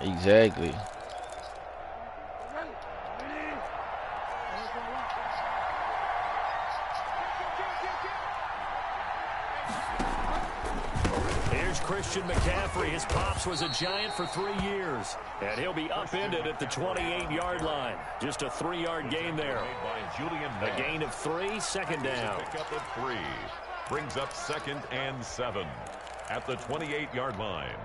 Exactly. Here's Christian McCaffrey. His pops was a Giant for 3 years. And he'll be upended at the 28-yard line. Just a 3-yard gain there. A gain of 3, second down. Pick up of 3. Brings up 2nd and 7 at the 28-yard line.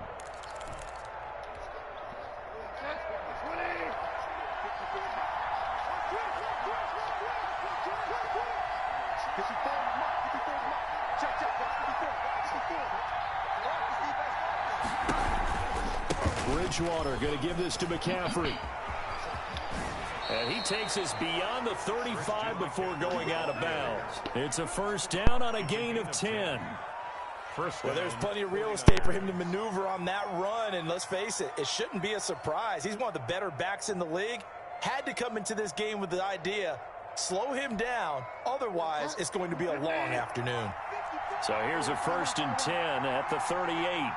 Bridgewater going to give this to McCaffrey. And he takes us beyond the 35 before going out of bounds. It's a first down on a gain of 10. Well, there's plenty of real estate for him to maneuver on that run, and let's face it, it shouldn't be a surprise. He's one of the better backs in the league. Had to come into this game with the idea, slow him down, otherwise it's going to be a long afternoon. So here's a 1st and 10 at the 38.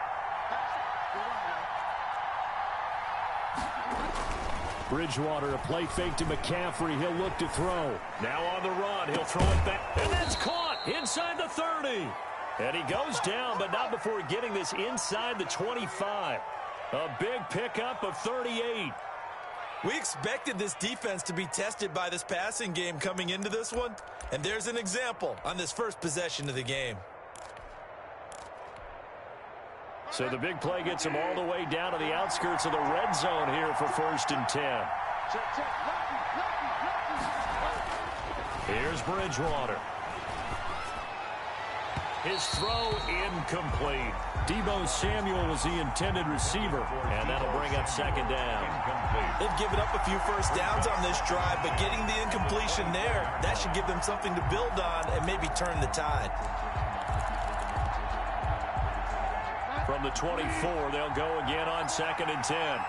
Bridgewater, a play fake to McCaffrey. He'll look to throw. Now on the run. He'll throw it back. And that's caught inside the 30. And he goes down, but not before getting this inside the 25. A big pickup of 38. We expected this defense to be tested by this passing game coming into this one. And there's an example on this first possession of the game. So the big play gets him all the way down to the outskirts of the red zone here for 1st and 10. Here's Bridgewater. His throw incomplete. Deebo Samuel was the intended receiver, and that'll bring up 2nd down. They've given up a few first downs on this drive, but getting the incompletion there, that should give them something to build on and maybe turn the tide. From the 24, they'll go again on 2nd and 10.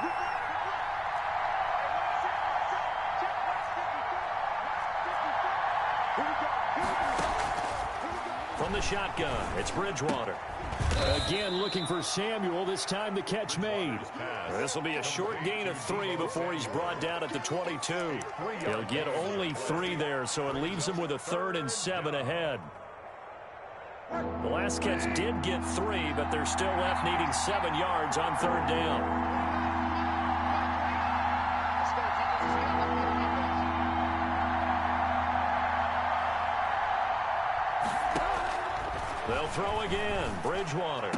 From the shotgun, it's Bridgewater. Again looking for Samuel, this time the catch made. This will be a short gain of 3 before he's brought down at the 22. He'll get only 3 there, so it leaves him with a 3rd and 7 ahead. The last catch did get 3, but they're still left needing 7 yards on 3rd down. They'll throw again. Bridgewater.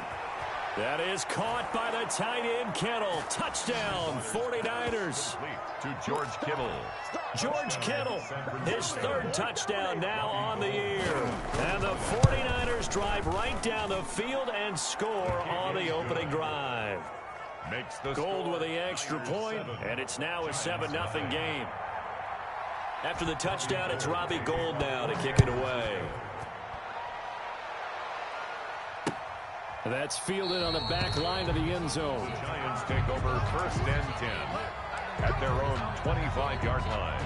That is caught by the tight end, Kittle. Touchdown, 49ers. To George Kittle. George Kittle, his 3rd touchdown now on the year. And the 49ers drive right down the field and score on the opening drive. Makes the Gold with the extra point, and it's now a 7-0 game. After the touchdown, it's Robbie Gould now to kick it away. That's fielded on the back line of the end zone. Giants take over 1st and 10 at their own 25-yard line.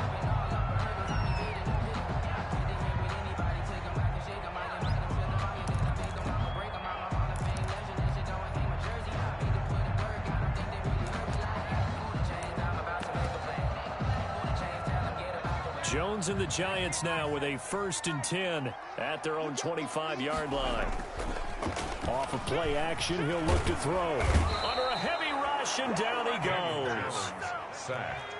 Jones and the Giants now with a 1st and 10 at their own 25-yard line. Off of play action, he'll look to throw. Under a heavy rush, and down he goes. Sacked.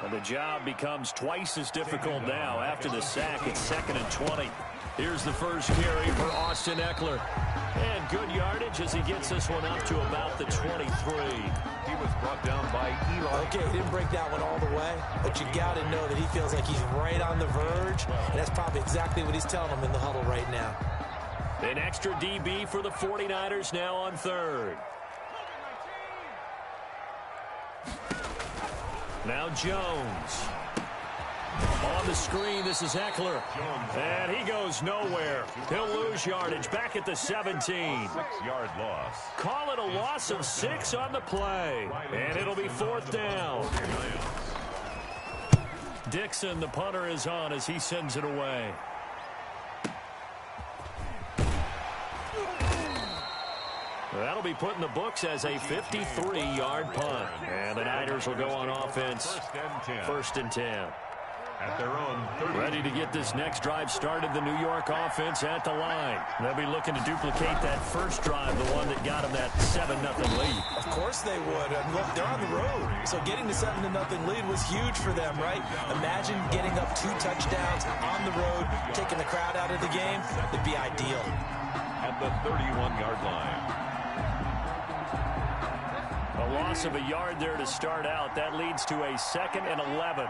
And the job becomes twice as difficult now. After the sack, it's 2nd and 20. Here's the first carry for Austin Eckler. And good yardage as he gets this one up to about the 23. He was brought down by Eli. Okay, he didn't break that one all the way, but you got to know that he feels like he's right on the verge, and that's probably exactly what he's telling them in the huddle right now. An extra DB for the 49ers now on 3rd. Now Jones. On the screen, this is Eckler. And he goes nowhere. He'll lose yardage back at the 17. 6-yard loss. Call it a loss of 6 on the play. And it'll be 4th down. Dixon, the punter, is on as he sends it away. That'll be put in the books as a 53-yard punt. And the Niners will go on offense. First and 10. At their own 30. Ready to get this next drive started, the New York offense at the line. They'll be looking to duplicate that first drive, the one that got them that 7-0 lead. Of course they would. Look, they're on the road, so getting the 7-0 lead was huge for them, right? Imagine getting up 2 touchdowns on the road, taking the crowd out of the game. It'd be ideal. At the 31-yard line. A loss of a yard there to start out. That leads to a 2nd and 11.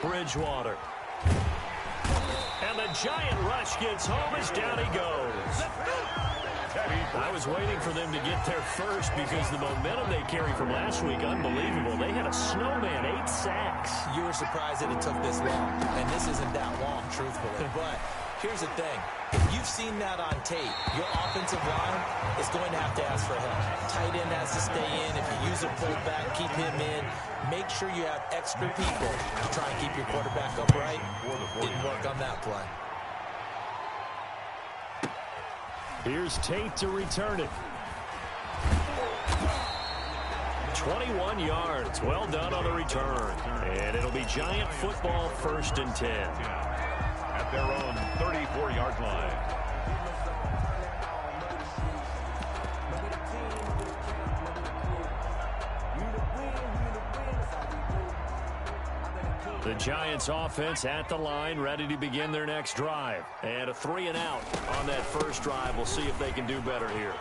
Bridgewater. And the giant rush gets home as down he goes. I was waiting for them to get there first because the momentum they carry from last week, unbelievable. They had a snowman, 8 sacks. You were surprised that it took this long, and this isn't that long, truthfully. But here's the thing. If you've seen that on tape, your offensive line is going to have to ask for help. Tight end has to stay in. If you use a fullback, keep him in. Make sure you have extra people to try and keep your quarterback upright. Didn't work on that play. Here's Tate to return it. 21 yards. Well done on the return. And it'll be Giant football, 1st and 10. At their own 34-yard line. The Giants offense at the line, ready to begin their next drive. And a 3-and-out on that first drive. We'll see if they can do better here.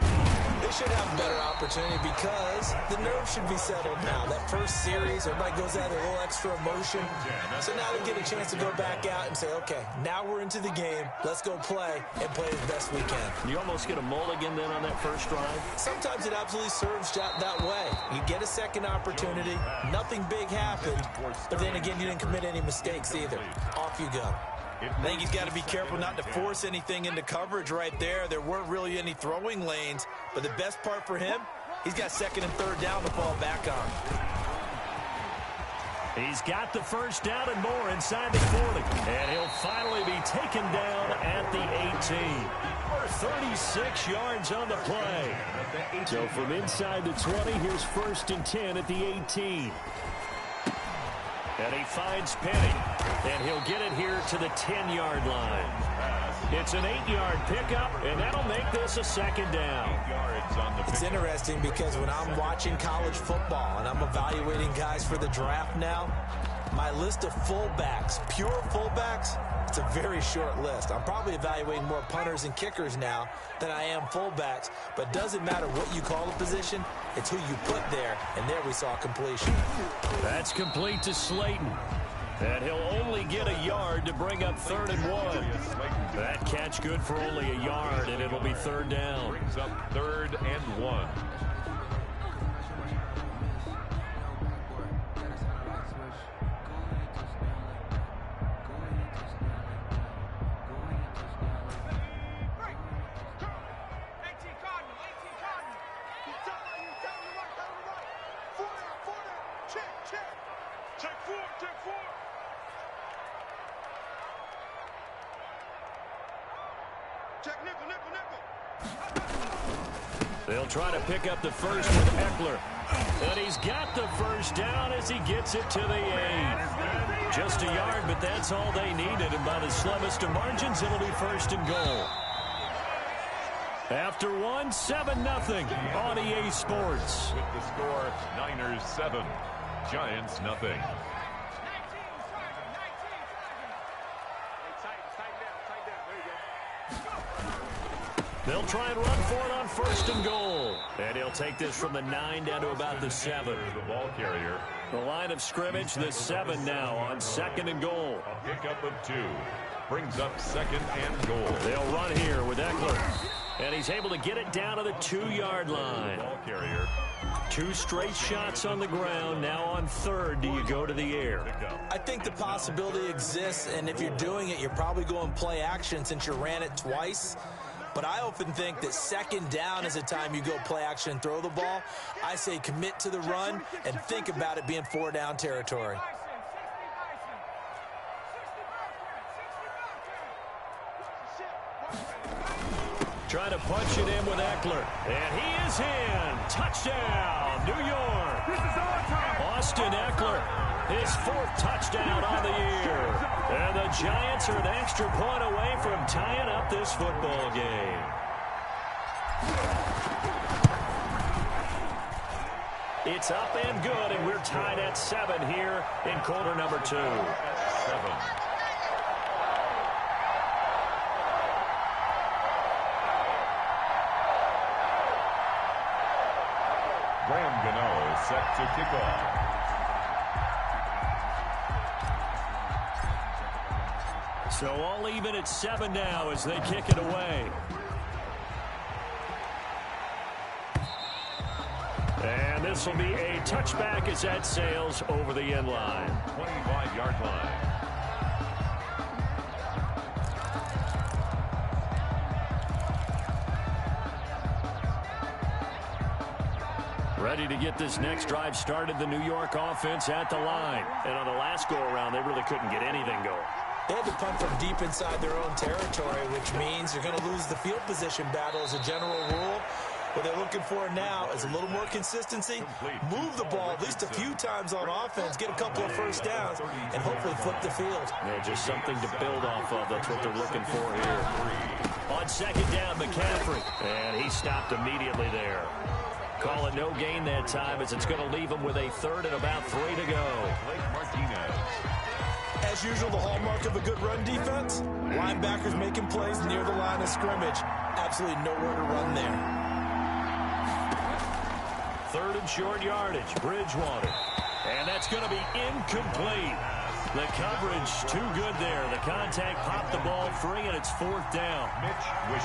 They should have a better opportunity because the nerves should be settled now. That first series, everybody goes out with a little extra emotion. So now they get a chance to go back out and say, okay, now we're into the game. Let's go play and play as best we can. You almost get a mulligan then on that first drive? Sometimes it absolutely serves that way. You get a second opportunity. Nothing big happened. But then again, you didn't commit any mistakes either. Off you go. I think he's got to be careful not to force anything into coverage right there. There weren't really any throwing lanes. But the best part for him, he's got 2nd and 3rd down to fall back on. He's got the first down and more inside the 40. And he'll finally be taken down at the 18. 36 yards on the play. So from inside the 20, here's 1st and 10 at the 18. And he finds Penny. And he'll get it here to the 10-yard line. It's an 8-yard pickup, and that'll make this a 2nd down. It's interesting because when I'm watching college football and I'm evaluating guys for the draft now, my list of fullbacks, pure fullbacks, it's a very short list. I'm probably evaluating more punters and kickers now than I am fullbacks, but it doesn't matter what you call a position, it's who you put there, and there we saw completion. That's complete to Slayton. And he'll only get a yard to bring up 3rd and 1. That catch good for only a yard, and it'll be 3rd down. Brings up 3rd and 1. They'll try to pick up the first with Eckler. And he's got the first down as he gets it to the 8. Just a yard, but that's all they needed. And by the slimmest of margins, it'll be 1st and goal. After 7-0 on EA Sports. With the score, Niners 7, Giants nothing. They'll try and run for it on 1st and goal. And he'll take this from the 9 down to about the 7. The ball carrier. The line of scrimmage, the 7 now on 2nd and goal. A pickup of 2. Brings up 2nd and goal. They'll run here with Eckler. And he's able to get it down to the 2-yard line. Ball carrier. 2 straight shots on the ground. Now on 3rd, do you go to the air? I think the possibility exists, and if you're doing it, you're probably going play action since you ran it twice. But I often think that 2nd down is the time you go play action and throw the ball. I say commit to the run and think about it being 4-down territory. Trying to punch it in with Eckler. And he is in. Touchdown, New York. Austin Eckler, his 4th touchdown on the year. And the Giants are an extra point away from tying up this football game. It's up and good, and we're tied at 7 here in quarter number 2. 7. Graham Gano set to kick off. So all even at 7 now as they kick it away. And this will be a touchback as that sails over the end line. 25-yard line. Ready to get this next drive started, the New York offense at the line. And on the last go-around, they really couldn't get anything going. They had to punt from deep inside their own territory, which means you're going to lose the field position battle as a general rule. What they're looking for now is a little more consistency, move the ball at least a few times on offense, get a couple of first downs, and hopefully flip the field. Yeah, just something to build off of. That's what they're looking for here. On second down, McCaffrey. And he stopped immediately there. Call it no gain that time as it's going to leave him with a 3rd and about 3 to go. As usual, the hallmark of a good run defense, linebackers making plays near the line of scrimmage. Absolutely nowhere to run there. 3rd and short yardage, Bridgewater. And that's going to be incomplete. The coverage too good there. The contact popped the ball free, and it's 4th down.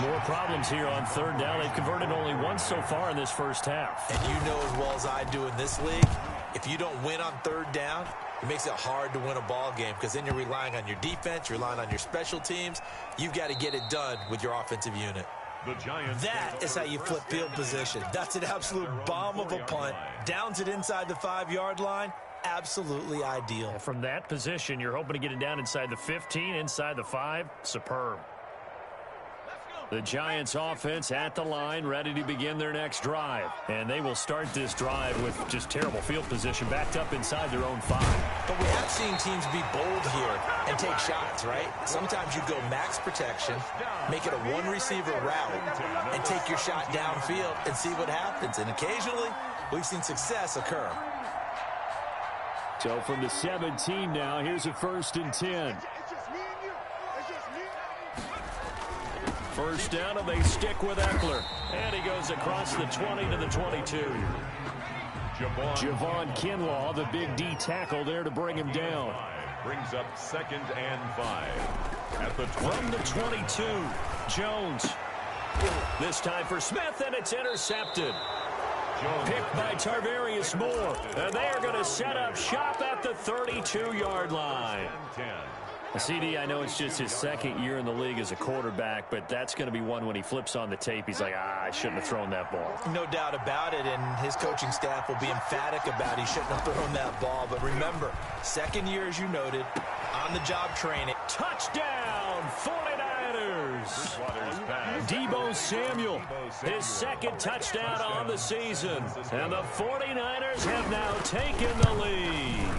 More problems here on 3rd down. They've converted only once so far in this first half. And you know as well as I do in this league, if you don't win on 3rd down, it makes it hard to win a ball game because then you're relying on your defense, you're relying on your special teams. You've got to get it done with your offensive unit. That is how you flip field position. That's an absolute bomb of a punt. Downs it inside the 5-yard line. Absolutely ideal. From that position, you're hoping to get it down inside the 15, inside the 5. Superb. The Giants offense at the line, ready to begin their next drive. And they will start this drive with just terrible field position, backed up inside their own 5. But we have seen teams be bold here and take shots, right? Sometimes you go max protection, make it a one-receiver route, and take your shot downfield and see what happens. And occasionally, we've seen success occur. So from the 17 now, here's a 1st and 10. First down, and they stick with Eckler. And he goes across the 20 to the 22. Javon Kinlaw, the big D tackle there to bring him down. Brings up 2nd and 5. At the 20. From the 22, Jones. This time for Smith, and it's intercepted. Picked by Tarvarius Moore. And they are going to set up shop at the 32-yard line. CD, I know it's just his 2nd year in the league as a quarterback, but that's going to be one when he flips on the tape. He's like, I shouldn't have thrown that ball. No doubt about it, and his coaching staff will be emphatic about he shouldn't have thrown that ball. But remember, 2nd year, as you noted, on-the-job training. Touchdown, 49ers. Deebo Samuel, his 2nd touchdown on the season. And the 49ers have now taken the lead.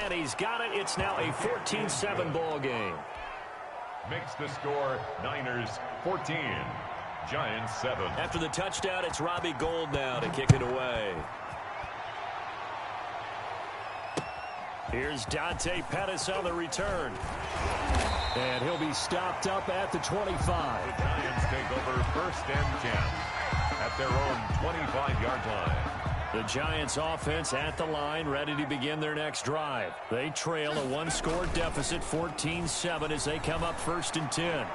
And he's got it. It's now a 14-7 ball game. Makes the score Niners 14, Giants 7. After the touchdown, it's Robbie Gould now to kick it away. Here's Dante Pettis on the return. And he'll be stopped up at the 25. The Giants take over 1st and 10 at their own 25-yard line. The Giants offense at the line, ready to begin their next drive. They trail a 1-score deficit, 14-7, as they come up 1st and 10.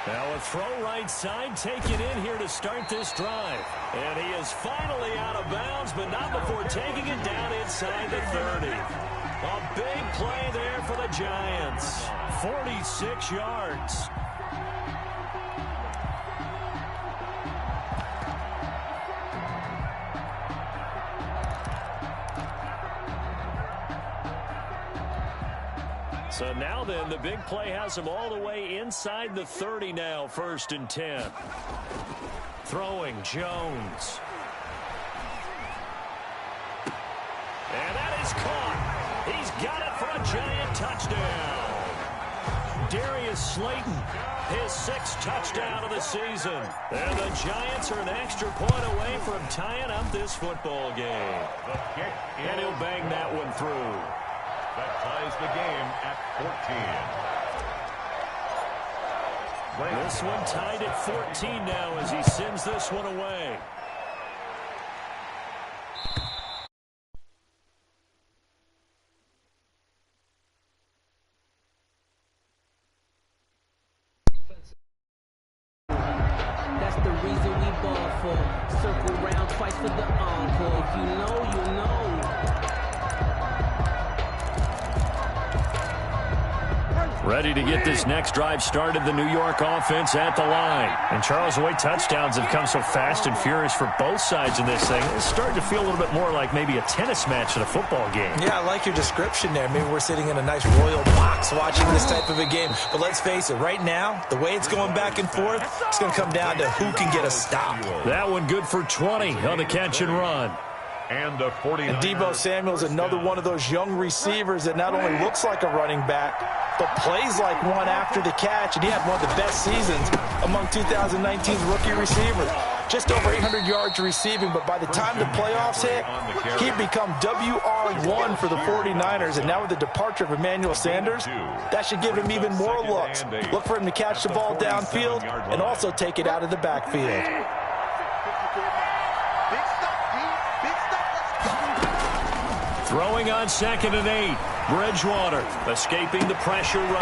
Now a throw right side taken in here to start this drive. And he is finally out of bounds, but not before taking it down inside the 30. A big play there for the Giants. 46 yards. So now then, the big play has him all the way inside the 30 now, 1st and 10. Throwing Jones. And that is caught. He's got it for a Giant touchdown. Darius Slayton, his 6th touchdown of the season. And the Giants are an extra point away from tying up this football game. And he'll bang that one through. That ties the game at 14. This one tied at 14 now as he sends this one away. That's the reason we ball for. Circle round twice for the encore. If you know, you know. Ready to get this next drive started, the New York offense at the line. And Charles, the way touchdowns have come so fast and furious for both sides in this thing, it's starting to feel a little bit more like maybe a tennis match than a football game. Yeah, I like your description there. Maybe we're sitting in a nice royal box watching this type of a game. But let's face it, right now, the way it's going back and forth, it's going to come down to who can get a stop. That one good for 20 on the catch and run. And the 49ers. And Deebo Samuel's another one of those young receivers that not only looks like a running back, but plays like one after the catch. And he had one of the best seasons among 2019's rookie receivers. Just over 800 yards receiving, but by the time the playoffs hit, he'd become WR1 for the 49ers. And now with the departure of Emmanuel Sanders, that should give him even more looks. Look for him to catch the ball downfield and also take it out of the backfield. Throwing on 2nd and 8. Bridgewater escaping the pressure right.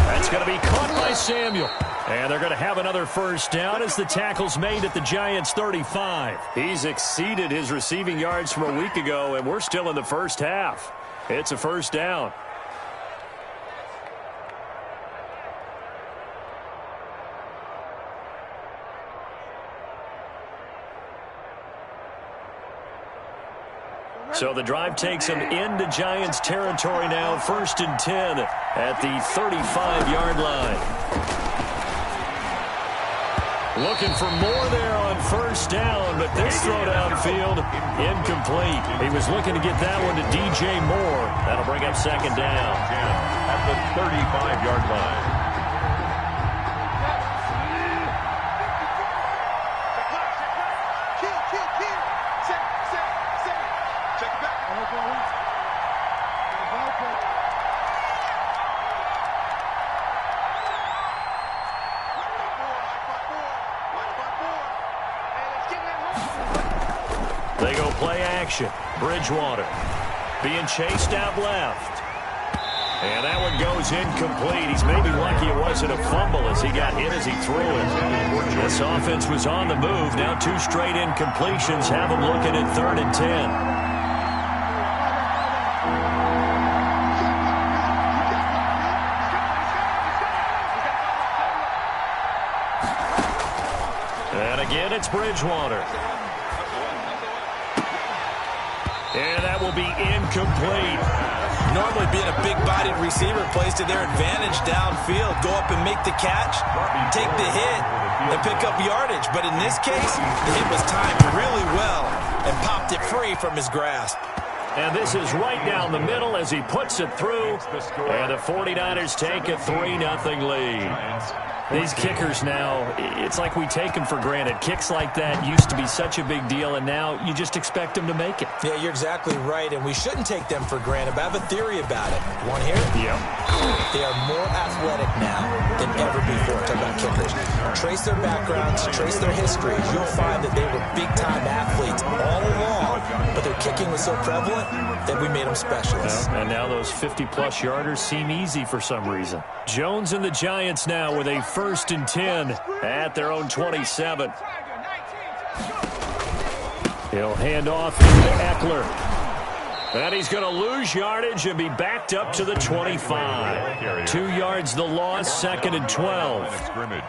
That's going to be caught by Samuel. And they're going to have another first down as the tackle's made at the Giants' 35. He's exceeded his receiving yards from a week ago, and we're still in the first half. It's a first down. So the drive takes him into Giants territory now, 1st and 10 at the 35-yard line. Looking for more there on first down, but this throw downfield, incomplete. He was looking to get that one to DJ Moore. That'll bring up 2nd down. At the 35-yard line. They go play action. Bridgewater being chased out left. And that one goes incomplete. He's maybe lucky it wasn't a fumble as he got hit as he threw it. This offense was on the move. Now 2 straight incompletions have him looking at 3rd and 10. And again, it's Bridgewater. And that will be incomplete. Normally being a big-bodied receiver plays to their advantage downfield. Go up and make the catch, take the hit, and pick up yardage. But in this case, the hit was timed really well and popped it free from his grasp. And this is right down the middle as he puts it through. And the 49ers take a 3-0 lead. These kickers now, it's like we take them for granted. Kicks like that used to be such a big deal, and now you just expect them to make it. Yeah, you're exactly right, and we shouldn't take them for granted, but I have a theory about it. You want to hear it? Yeah. They are more athletic now than ever before. Talk about kickers. Trace their backgrounds, trace their histories. You'll find that they were big-time athletes all along, but their kicking was so prevalent that we made them specialists. Well, and now those 50-plus yarders seem easy for some reason. Jones and the Giants now with a 1st and 10 at their own 27. He'll hand off to Eckler. And he's going to lose yardage and be backed up to the 25. 2 yards the loss, 2nd and 12. Scrimmage.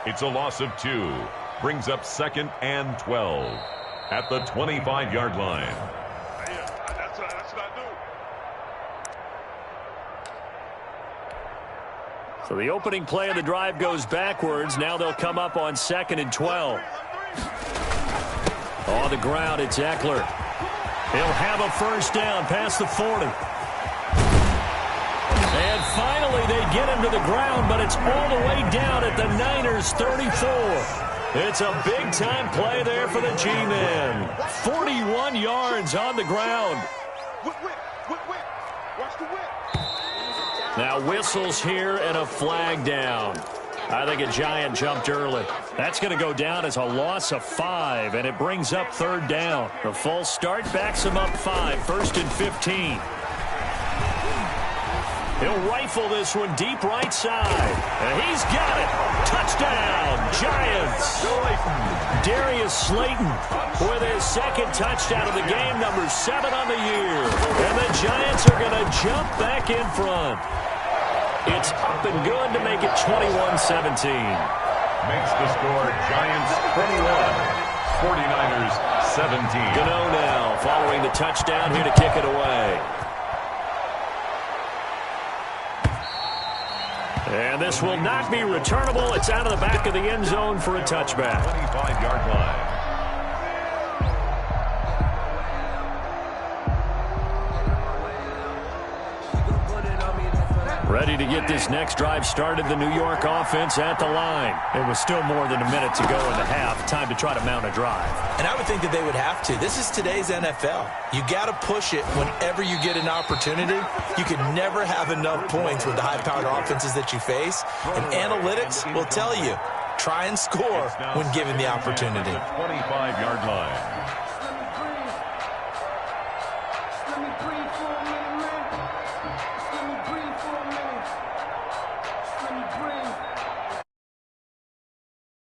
It's a loss of 2. Brings up 2nd and 12 at the 25-yard line. So the opening play of the drive goes backwards. Now they'll come up on 2nd and 12. On the ground, it's Eckler. He'll have a first down past the 40. And finally they get him to the ground, but it's all the way down at the Niners' 34. It's a big-time play there for the G-Men. 41 yards on the ground. Now whistles here and a flag down. I think a Giant jumped early. That's going to go down as a loss of 5, and it brings up 3rd down. The full start backs him up 5, 1st and 15. He'll rifle this one deep right side. And he's got it. Touchdown, Giants. Darius Slayton with his 2nd touchdown of the game, number 7 on the year. And the Giants are going to jump back in front. It's up and good to make it 21-17. Makes the score Giants 21, 49ers 17. Gano now following the touchdown here to kick it away. And this will not be returnable. It's out of the back of the end zone for a touchback. 25-yard line. Ready to get this next drive started. The New York offense at the line. It was still more than a minute to go in the half. Time to try to mount a drive. And I would think that they would have to. This is today's NFL. You got to push it whenever you get an opportunity. You can never have enough points with the high-powered offenses that you face. And analytics will tell you, try and score when given the opportunity. 25-yard line.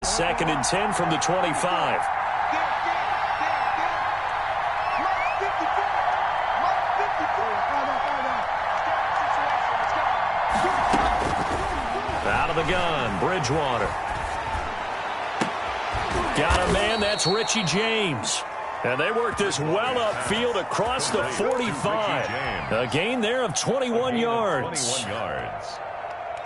Second and 10 from the 25. Out of the gun, Bridgewater. Got a man, that's Richie James. And they work this well upfield across the 45. A gain there of 21 yards. 21 yards.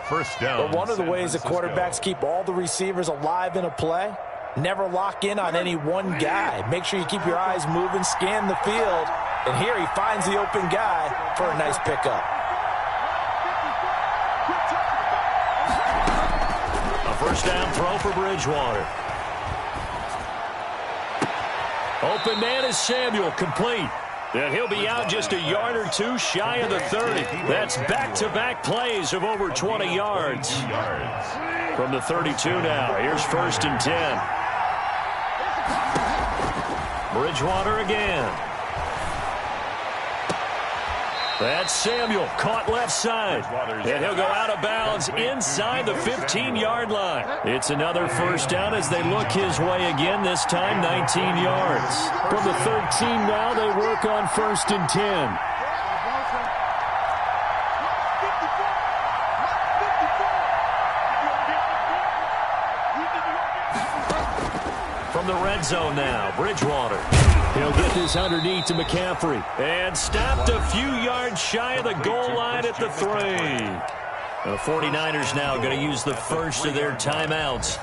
First down. But one of the ways the quarterbacks keep all the receivers alive in a play, never lock in on any one guy. Make sure you keep your eyes moving, scan the field. And here he finds the open guy for a nice pickup. A first down throw for Bridgewater. Open man is Samuel, complete. And he'll be out just a yard or two shy of the 30. That's back-to-back plays of over 20 yards. From the 32 now, here's 1st and 10. Bridgewater again. That's Samuel, caught left side. And he'll go out of bounds inside the 15-yard line. It's another first down as they look his way again, this time 19 yards. From the 13 now, they work on 1st and 10. From the red zone now, Bridgewater. He'll get this underneath to McCaffrey. And stopped a few yards shy of the goal line at the 3. The 49ers now going to use the first of their timeouts,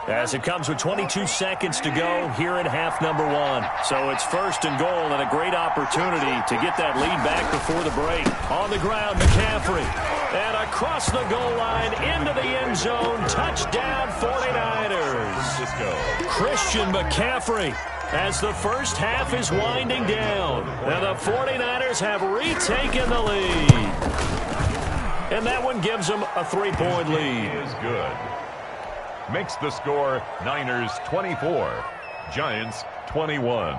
as it comes with 22 seconds to go here in half number 1. So it's 1st and goal and a great opportunity to get that lead back before the break. On the ground, McCaffrey. And across the goal line into the end zone. Touchdown 49ers. Christian McCaffrey, as the first half is winding down. And the 49ers have retaken the lead. And that one gives them a 3-point lead. He is good. Makes the score Niners 24, Giants 21.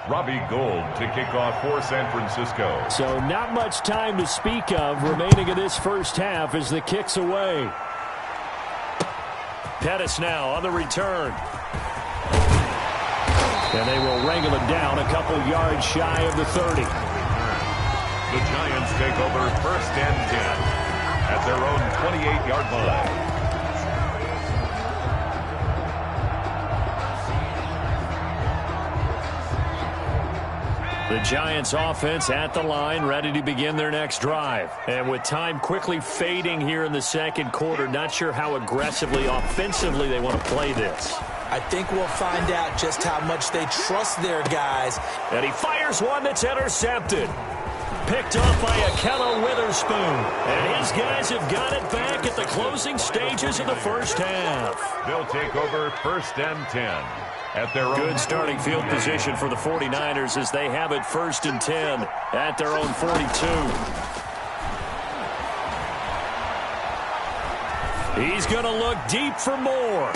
Robbie Gould to kick off for San Francisco. So not much time to speak of remaining in this first half as the kick's away. Pettis now on the return. And they will wrangle him down a couple yards shy of the 30. The Giants take over 1st and 10 at their own 28-yard line. The Giants offense at the line, ready to begin their next drive. And with time quickly fading here in the second quarter, not sure how aggressively, offensively they want to play this. I think we'll find out just how much they trust their guys. And he fires one that's intercepted. Picked off by Akello Witherspoon. And his guys have got it back at the closing stages of the first half. They'll take over 1st and 10. At their own good starting field position for the 49ers as they have it 1st and 10 at their own 42. He's going to look deep for more.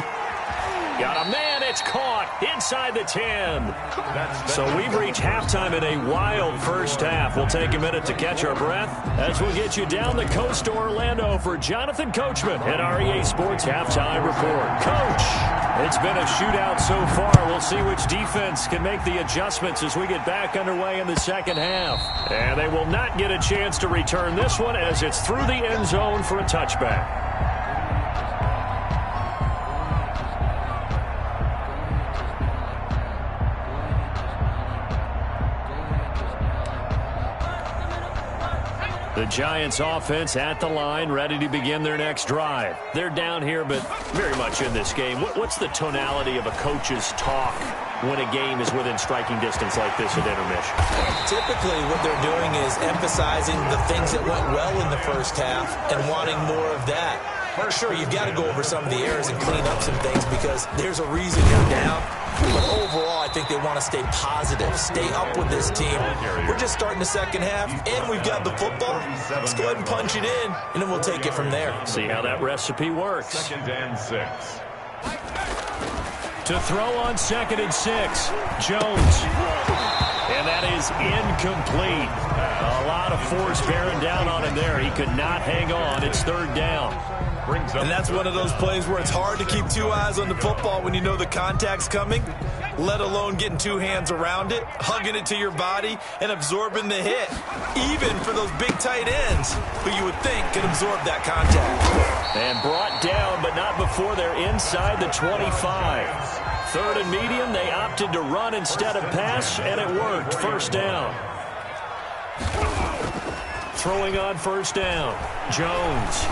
Got a man, it's caught inside the 10. So we've reached halftime in a wild first half. We'll take a minute to catch our breath as we'll get you down the coast to Orlando for Jonathan Coachman at REA Sports Halftime Report. Coach, it's been a shootout so far. We'll see which defense can make the adjustments as we get back underway in the second half. And they will not get a chance to return this one as it's through the end zone for a touchback. The Giants offense at the line, ready to begin their next drive. They're down here, but very much in this game. What's the tonality of a coach's talk when a game is within striking distance like this at intermission? Typically, what they're doing is emphasizing the things that went well in the first half and wanting more of that. Sure, you've got to go over some of the errors and clean up some things because there's a reason you're down. But overall, I think they want to stay positive, stay up with this team. We're just starting the second half, and we've got the football. Let's go ahead and punch it in, and then we'll take it from there. See how that recipe works. 2nd and 6. To throw on 2nd and 6, Jones. And that is incomplete. A lot of force bearing down on him there. He could not hang on. It's 3rd down. And that's one of those plays where it's hard to keep 2 eyes on the football when you know the contact's coming, let alone getting 2 hands around it, hugging it to your body, and absorbing the hit, even for those big tight ends who you would think could absorb that contact. And brought down, but not before they're inside the 25. 3rd and medium, they opted to run instead of pass, and it worked. 1st down. Throwing on 1st down, Jones.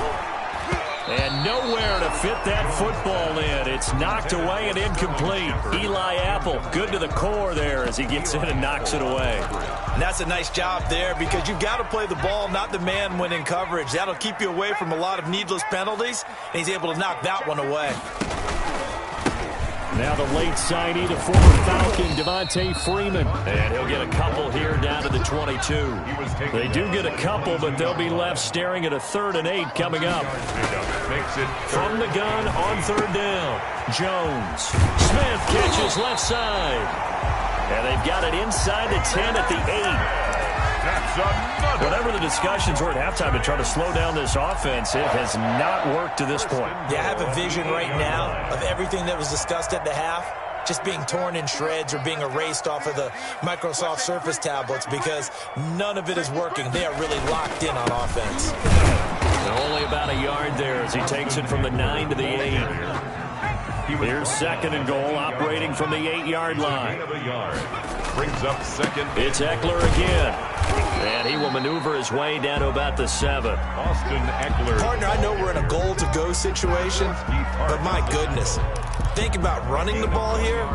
And nowhere to fit that football in. It's knocked away and incomplete. Eli Apple, good to the core there as he gets in and knocks it away. And that's a nice job there because you've got to play the ball, not the man when in coverage. That'll keep you away from a lot of needless penalties, and he's able to knock that one away. Now the late signee to former Falcon, Devontae Freeman. And he'll get a couple here down to the 22. They do get a couple, but they'll be left staring at a 3rd and 8 coming up. From the gun on 3rd down, Jones. Smith catches left side. And they've got it inside the 10 at the 8. Whatever the discussions were at halftime to try to slow down this offense, it has not worked to this point. Yeah, I have a vision right now of everything that was discussed at the half just being torn in shreds or being erased off of the Microsoft Surface tablets because none of it is working. They are really locked in on offense. And only about a yard there as he takes it from the 9 to the 8. Here's 2nd and goal, operating from the 8-yard line. Brings up 2nd. It's Eckler again. And he will maneuver his way down to about the 7. Austin Eckler. Partner, I know we're in a goal-to-go situation, but my goodness. Think about running the ball here,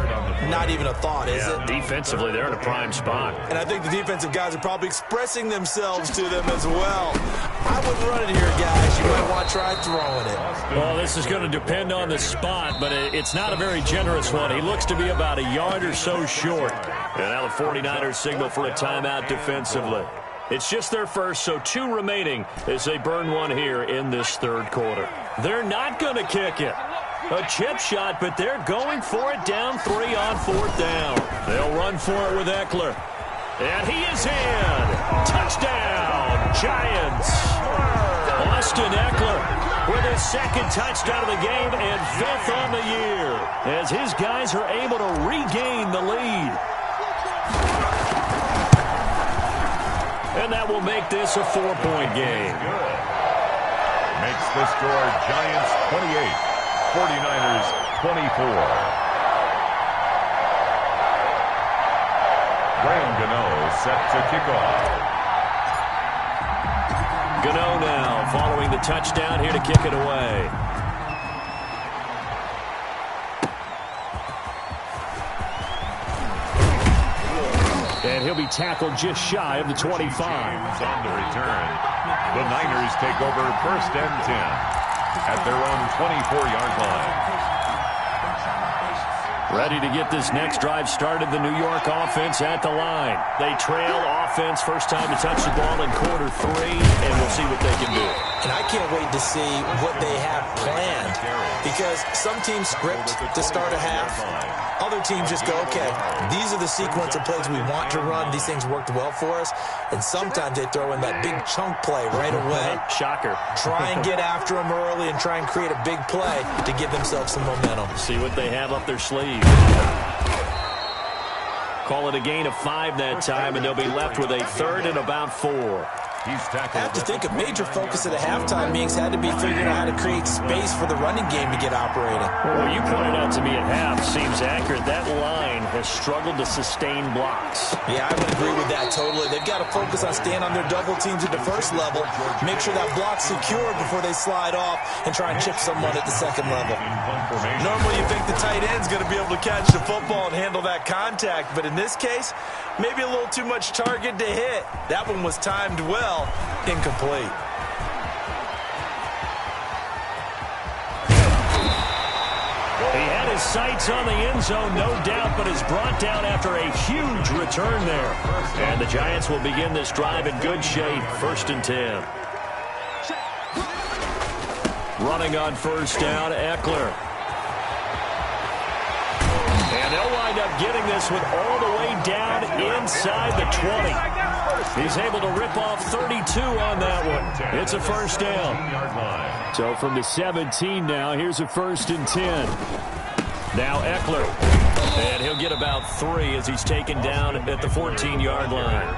not even a thought, is it? Defensively, they're in a prime spot. And I think the defensive guys are probably expressing themselves to them as well. I wouldn't run it here, guys. You might want to try throwing it. Well, this is going to depend on the spot, but it's not a very generous one. He looks to be about a yard or so short. And now the 49ers signal for a timeout defensively. It's just their first, so 2 remaining as they burn one here in this 3rd quarter. They're not going to kick it. A chip shot, but they're going for it down 3 on 4th down. They'll run for it with Eckler. And he is in. Touchdown, Giants. Austin Eckler with his 2nd touchdown of the game and 5th on the year as his guys are able to regain the lead. And that will make this a 4-point game. Makes the score Giants 28, 49ers 24. Graham Gano set to kick off. Gano now following the touchdown here to kick it away. And he'll be tackled just shy of the 25. On the return, the Niners take over 1st and 10 at their own 24-yard line. Ready to get this next drive started, the New York offense at the line. They trail offense, first time to touch the ball in quarter 3, and we'll see what they can do. And I can't wait to see what they have planned, because some teams script to start a half. Other teams just go, okay, these are the sequence of plays we want to run. These things worked well for us. And sometimes they throw in that big chunk play right away. Shocker. Try and get after them early and try and create a big play to give themselves some momentum. See what they have up their sleeve. Call it a gain of 5 that time, and they'll be left with a 3rd and about 4. He's I tackled. have to think a major focus at the halftime meetings had to be figuring out how to create space for the running game to get operating. Well, what you pointed out to me at half seems accurate. That line has struggled to sustain blocks. Yeah, I would agree with that totally. They've got to focus on staying on their double teams at the first level, make sure that block's secure before they slide off and try and chip someone at the second level. Normally you think the tight end's going to be able to catch the football and handle that contact, but in this case, maybe a little too much target to hit. That one was timed well, incomplete. He had his sights on the end zone, no doubt, but is brought down after a huge return there. And the Giants will begin this drive in good shape, 1st and 10. Running on 1st down, Eckler. And they'll wind up getting this one all the way down inside the 20. He's able to rip off 32 on that one. It's a 1st down. So from the 17 now, here's a 1st and 10. Now Eckler. And he'll get about 3 as he's taken down at the 14-yard line.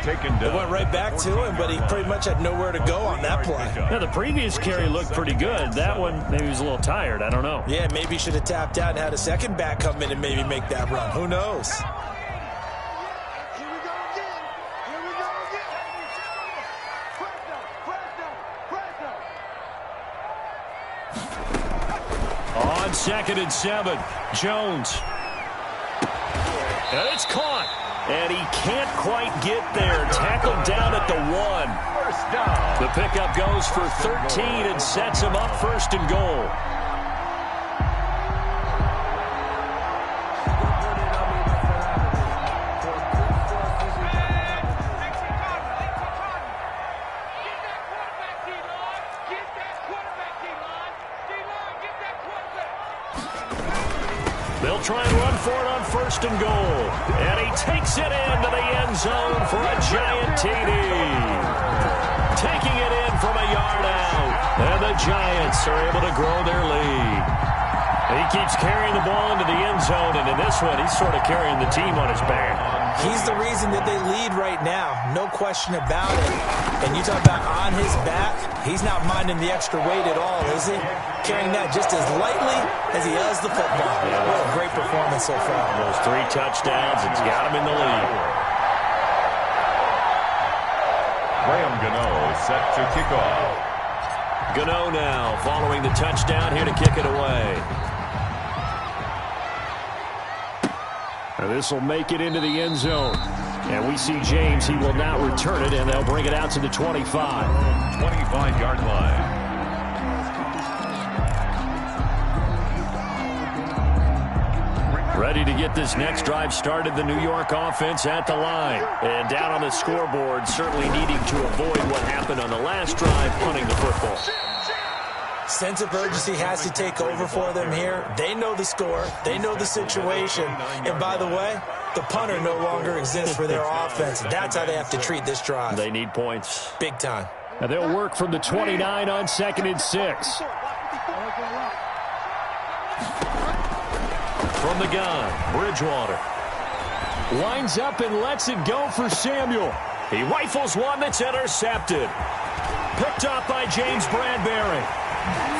Taken down. It went right back to him, but he pretty much had nowhere to go on that play. Now, the previous carry looked pretty good. That one, maybe he was a little tired. I don't know. Yeah, maybe he should have tapped out and had a second back come in and maybe make that run. Who knows? On 2nd and 7, Jones. And it's caught. And he can't quite get there. Tackled down at the 1. First down. The pickup goes for 13 and sets him up 1st and goal. They'll try and run for it on 1st and goal. And he takes it into the end zone for a giant TD. Taking it in from a yard out. And the Giants are able to grow their lead. He keeps carrying the ball into the end zone, and in this one, he's sort of carrying the team on his back. He's the reason that they lead right now. No question about it. And you talk about on his back, he's not minding the extra weight at all, is he? Carrying that just as lightly as he does the football. What a great performance so far. Those 3 touchdowns, it's got him in the lead. Graham Gano set to kick off. Gano now following the touchdown here to kick it away. This will make it into the end zone. And we see James. He will not return it, and they'll bring it out to the 25. 25-yard line. Ready to get this next drive started, the New York offense at the line. And down on the scoreboard, certainly needing to avoid what happened on the last drive, punting the football. Sense of urgency has to take over for them here. They know the score. They know the situation. And by the way, the punter no longer exists for their offense. That's how they have to treat this drive. They need points. Big time. And they'll work from the 29 on 2nd and 6. From the gun, Bridgewater. Lines up and lets it go for Samuel. He rifles one that's intercepted. Picked up by James Bradbury.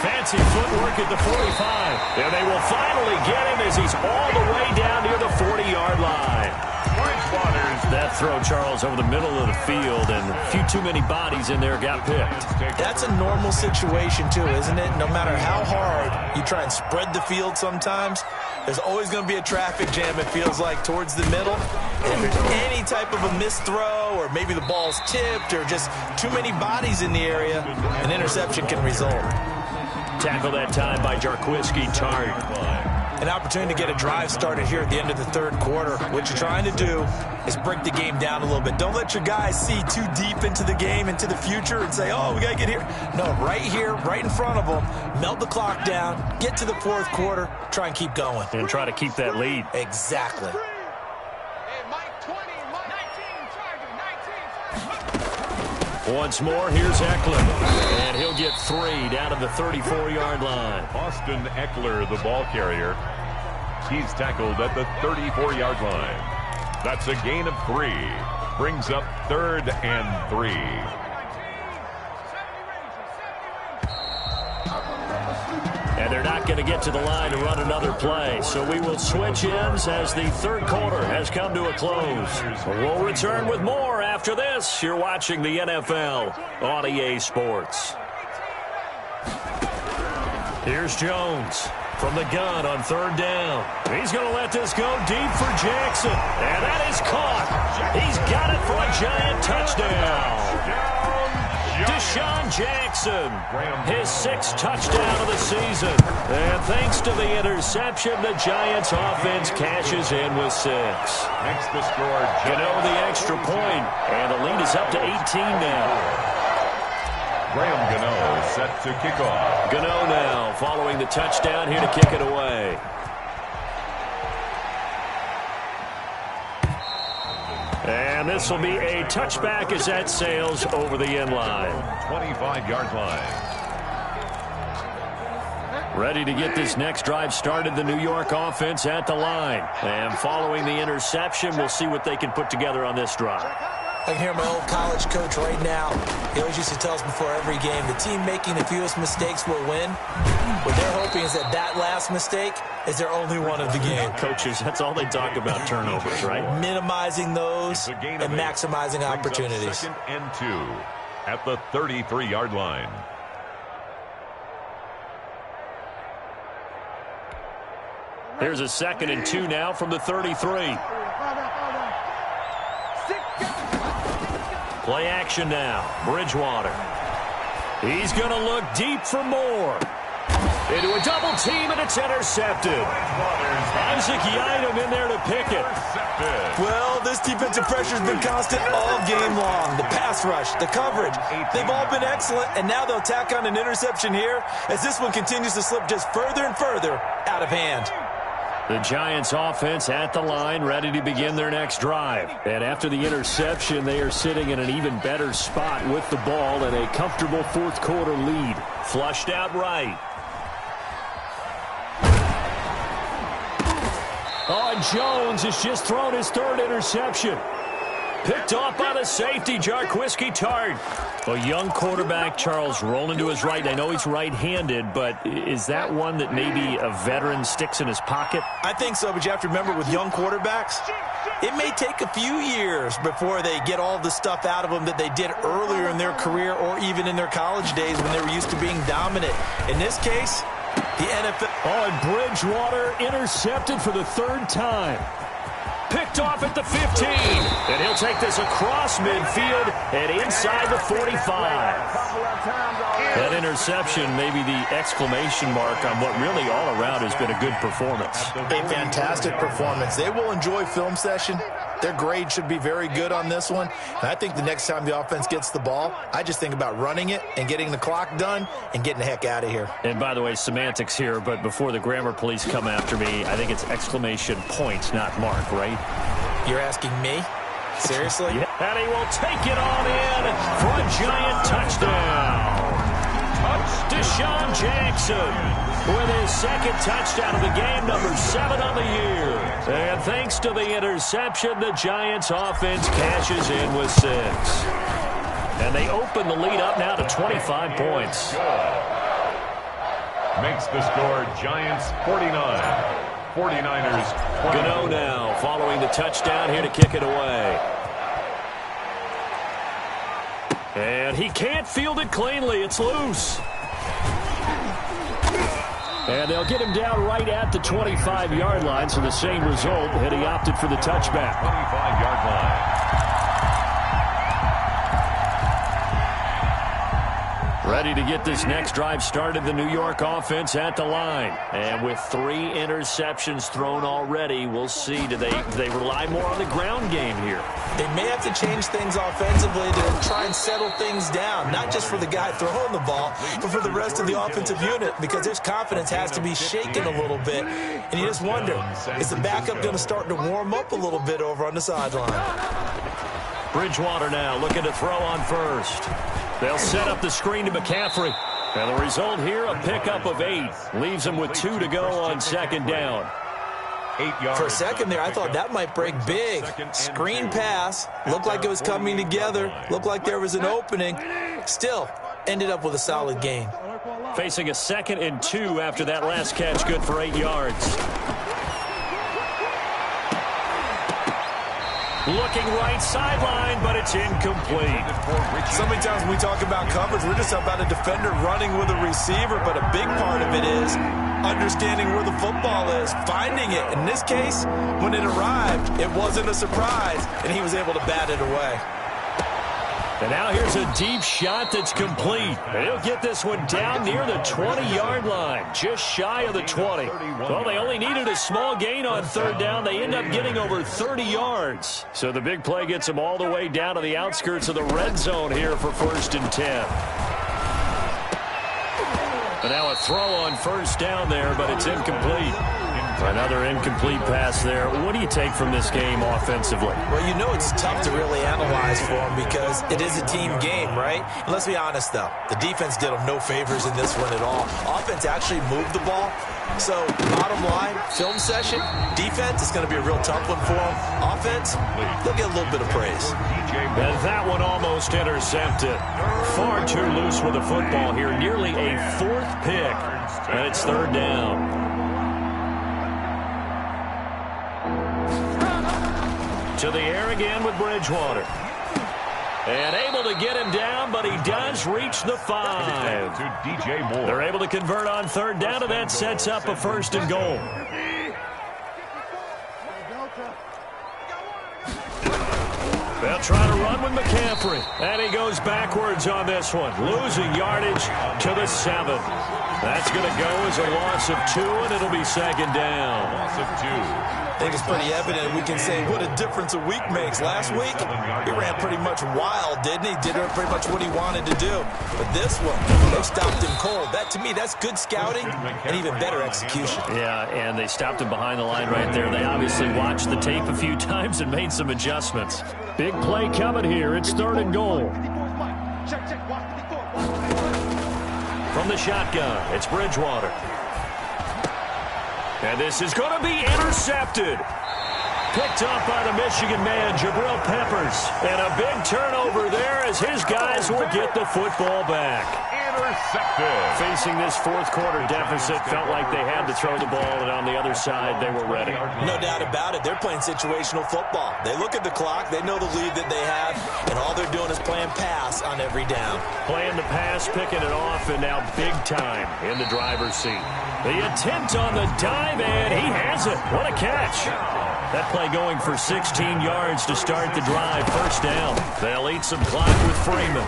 Fancy footwork at the 45. And they will finally get him as he's all the way down near the 40-yard line. Bridgewater's That That throw, Charles, over the middle of the field, and a few too many bodies in there got picked. That's a normal situation, too, isn't it? No matter how hard you try and spread the field sometimes, there's always going to be a traffic jam, it feels like, towards the middle. And if there's any type of a missed throw, or maybe the ball's tipped, or just too many bodies in the area, an interception can result. Tackle that time by Jarquiski Tart. An opportunity to get a drive started here at the end of the third quarter. What you're trying to do is break the game down a little bit. Don't let your guys see too deep into the game, into the future, and say, oh, we got to get here. No, right here, right in front of them, melt the clock down, get to the fourth quarter, try and keep going. And try to keep that lead. Exactly. Once more, here's Eckler. And he'll get 3 down to the 34-yard line. Austin Eckler, the ball carrier. He's tackled at the 34-yard line. That's a gain of 3. Brings up 3rd and 3. And they're not going to get to the line to run another play. So we will switch ends as the third quarter has come to a close. We'll return with more after this. You're watching the NFL on EA Sports. Here's Jones from the gun on third down. He's going to let this go deep for Jackson. And that is caught. He's got it for a giant touchdown. Deshaun Jackson, his 6th touchdown of the season. And thanks to the interception, the Giants offense cashes in with 6. Makes the score. The extra point, and the lead is up to 18 now. Graham Gano set to kick off. Gano now following the touchdown here to kick it away. And this will be a touchback as that sails over the end line. 25-yard line. Ready to get this next drive started, the New York offense at the line. And following the interception, we'll see what they can put together on this drive. I can hear my old college coach right now. He always used to tell us before every game, the team making the fewest mistakes will win. What they're hoping is that that last mistake is their only one of the game. Coaches, that's all they talk about, turnovers, right? Minimizing those and maximizing opportunities. 2nd and 2 at the 33-yard line. Here's a 2nd and 2 now from the 33. Play action now. Bridgewater. He's going to look deep for more. Into a double team, and it's intercepted. Isaac Yiadom in there to pick it. Well, this defensive pressure has been constant all game long. The pass rush, the coverage, they've all been excellent, and now they'll tack on an interception here as this one continues to slip just further and further out of hand. The Giants offense at the line, ready to begin their next drive. And after the interception, they are sitting in an even better spot with the ball and a comfortable fourth quarter lead. Flushed out right. Oh, and Jones has just thrown his 3rd interception. Picked off by the safety, Jarquiski Tart. A young quarterback, Charles, rolling to his right. I know he's right-handed, but is that one that maybe a veteran sticks in his pocket? I think so, but you have to remember with young quarterbacks, it may take a few years before they get all the stuff out of them that they did earlier in their career or even in their college days when they were used to being dominant. In this case, the NFL... Oh, and Bridgewater intercepted for the 3rd time. Picked off at the 15. And he'll take this across midfield and inside the 45. That interception may be the exclamation mark on what really all around has been a good performance. A fantastic performance. They will enjoy film session. Their grade should be very good on this one. And I think the next time the offense gets the ball, I just think about running it and getting the clock done and getting the heck out of here. And by the way, semantics here, but before the grammar police come after me, I think it's exclamation point, not mark, right? You're asking me? Seriously? Yeah. And he will take it on in for a giant touchdown. Deshaun Jackson with his 2nd touchdown of the game, number 7 on the year. And thanks to the interception, the Giants offense cashes in with 6. And they open the lead up now to 25 points. Makes the score Giants 49. 49ers 20. Gano now following the touchdown here to kick it away. And he can't field it cleanly. It's loose. And they'll get him down right at the 25-yard line, so the same result, and he opted for the touchback. 25-yard line. Ready to get this next drive started, the New York offense at the line. And with 3 interceptions thrown already, we'll see. Do they rely more on the ground game here? They may have to change things offensively to try and settle things down, not just for the guy throwing the ball, but for the rest of the offensive unit, because his confidence has to be shaken a little bit. And you just wonder, is the backup going to start to warm up a little bit over on the sideline? Bridgewater now looking to throw on first. They'll set up the screen to McCaffrey. And the result here, a pickup of 8. Leaves them with 2 to go on second down. 8 yards. For a second there, I thought that might break big. Screen pass. Looked like it was coming together. Looked like there was an opening. Still, ended up with a solid gain. Facing a 2nd and 2 after that last catch, good for 8 yards. Looking right sideline, but it's incomplete. So many times when we talk about coverage, we're just about a defender running with a receiver, but a big part of it is understanding where the football is, finding it. In this case, when it arrived, it wasn't a surprise, and he was able to bat it away. And now here's a deep shot that's complete. And he'll get this one down near the 20-yard line, just shy of the 20. Well, they only needed a small gain on third down. They end up getting over 30 yards. So the big play gets them all the way down to the outskirts of the red zone here for 1st and 10. And now a throw on first down there, but it's incomplete. Another incomplete pass there. What do you take from this game offensively? Well, you know it's tough to really analyze for them because it is a team game, right? And let's be honest, though. The defense did them no favors in this one at all. Offense actually moved the ball. So, bottom line, film session, defense is going to be a real tough one for them. Offense, they'll get a little bit of praise. And that one almost intercepted. Far too loose with the football here. Nearly a 4th pick. And it's 3rd down. To the air again with Bridgewater. And able to get him down, but he does reach the 5. To DJ Moore. They're able to convert on 3rd down, and that sets up a 1st and goal. They'll try to run with McCaffrey. And he goes backwards on this one. Losing yardage to the 7. That's going to go as a loss of 2, and it'll be 2nd down. Loss of 2. I think it's pretty evident. We can say what a difference a week makes. Last week, he ran pretty much wild, didn't he? Did pretty much what he wanted to do. But this one, they stopped him cold. That, to me, that's good scouting and even better execution. Yeah, and they stopped him behind the line right there. They obviously watched the tape a few times and made some adjustments. Big play coming here. It's 3rd and goal. From the shotgun, it's Bridgewater. And this is going to be intercepted. Picked up by the Michigan man, Jabril Peppers. And a big turnover there as his guys will get the football back. Intercepted. Facing this 4th quarter deficit, felt like they had to throw the ball, and on the other side, they were ready. No doubt about it. They're playing situational football. They look at the clock. They know the lead that they have, and all they're doing is playing pass on every down. Playing the pass, picking it off, and now big time in the driver's seat. The attempt on the dive, and he has it. What a catch. That play going for 16 yards to start the drive. 1st down. They'll eat some clock with Freeman.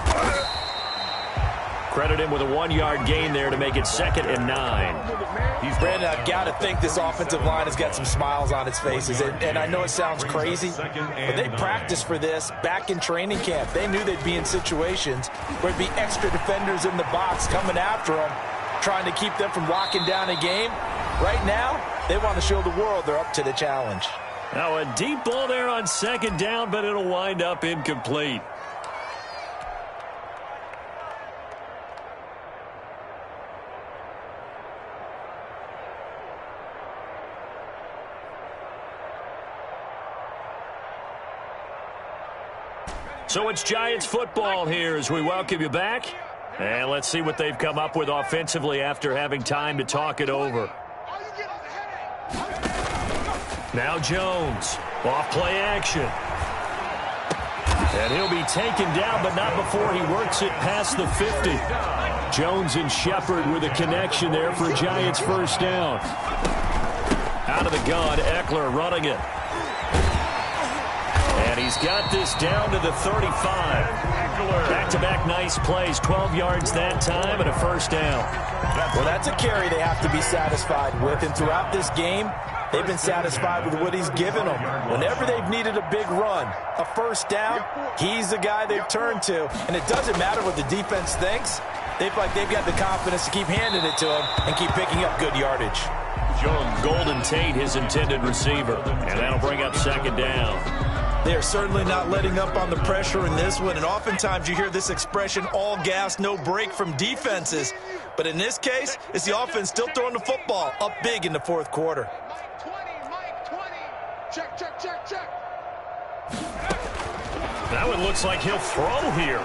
Credit him with a 1-yard gain there to make it 2nd and 9. Brandon, I've got to think this offensive line has got some smiles on its faces. And I know it sounds crazy, but they practiced for this back in training camp. They knew they'd be in situations where there'd be extra defenders in the box coming after them, trying to keep them from locking down a game. Right now, they want to show the world they're up to the challenge. Now a deep ball there on 2nd down, but it'll wind up incomplete. So it's Giants football here as we welcome you back. And let's see what they've come up with offensively after having time to talk it over. Now Jones, off play action. And he'll be taken down, but not before he works it past the 50. Jones and Shepard with a connection there for a Giants first down. Out of the gun, Eckler running it. And he's got this down to the 35. Back-to-back nice plays, 12 yards that time and a first down. Well, that's a carry they have to be satisfied with. And throughout this game, they've been satisfied with what he's given them. Whenever they've needed a big run, a first down, he's the guy they've turned to. And it doesn't matter what the defense thinks. They've got the confidence to keep handing it to him and keep picking up good yardage. Golden Tate, his intended receiver. And that'll bring up second down. They're certainly not letting up on the pressure in this one. And oftentimes you hear this expression, all gas, no break from defenses. But in this case, it's the offense still throwing the football up big in the fourth quarter. Mike 20. Check. That one looks like he'll throw here.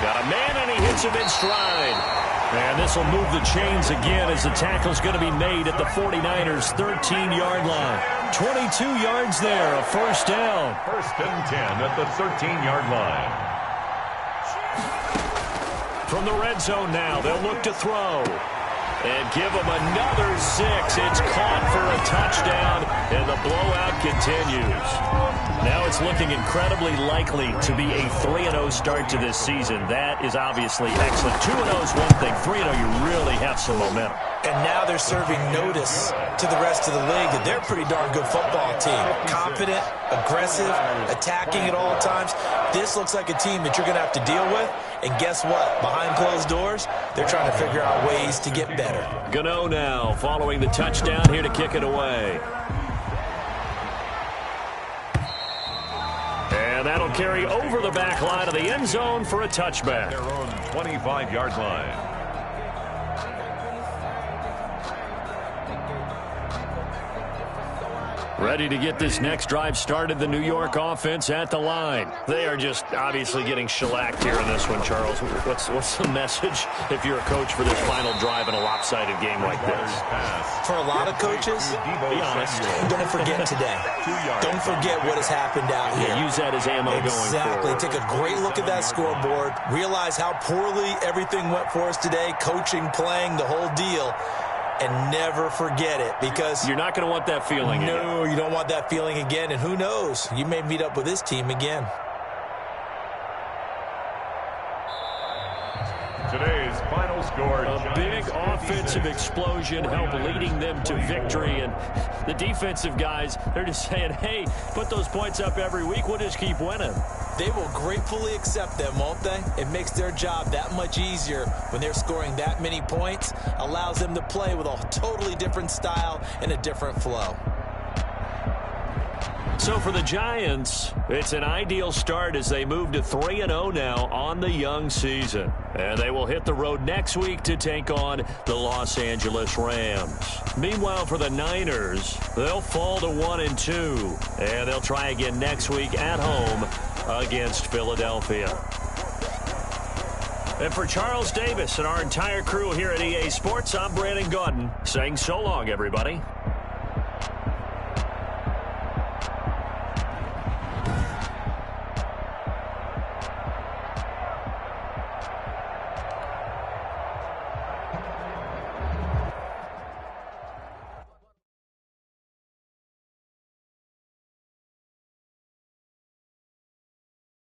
Got a man, and he hits him in stride. And this will move the chains again as the tackle's going to be made at the 49ers' 13-yard line. 22 yards there, a first down. First and 10 at the 13-yard line. From the red zone now, they'll look to throw. And give him another 6. It's caught for a touchdown, and the blowout continues. Now it's looking incredibly likely to be a 3-0 start to this season. That is obviously excellent. 2-0 is one thing. 3-0, you really have some momentum. And now they're serving notice to the rest of the league that they're a pretty darn good football team. Confident, aggressive, attacking at all times. This looks like a team that you're going to have to deal with. And guess what? Behind closed doors, they're trying to figure out ways to get better. Gano now following the touchdown here to kick it away. And that'll carry over the back line of the end zone for a touchback. Their own 25-yard line. Ready to get this next drive started, the New York offense at the line. They are just obviously getting shellacked here in this one, Charles. What's the message if you're a coach for this final drive in a lopsided game like this? For a lot of coaches, be honest, don't forget today. Don't forget what has happened out here. Use that as ammo going forward. Exactly. Take a great look at that scoreboard. Realize how poorly everything went for us today, coaching, playing, the whole deal. And never forget it, because you're not going to want that feeling again. No, you don't want that feeling again. And who knows? You may meet up with this team again. Today's final score. A big offensive explosion helped leading them to victory. And the defensive guys, they're just saying, hey, put those points up every week. We'll just keep winning. They will gratefully accept them, won't they? It makes their job that much easier when they're scoring that many points. Allows them to play with a totally different style and a different flow. So for the Giants, it's an ideal start as they move to 3-0 now on the young season. And they will hit the road next week to take on the Los Angeles Rams. Meanwhile, for the Niners, they'll fall to 1-2. And they'll try again next week at home against Philadelphia. And for Charles Davis and our entire crew here at EA Sports, I'm Brandon Gaudin saying so long, everybody.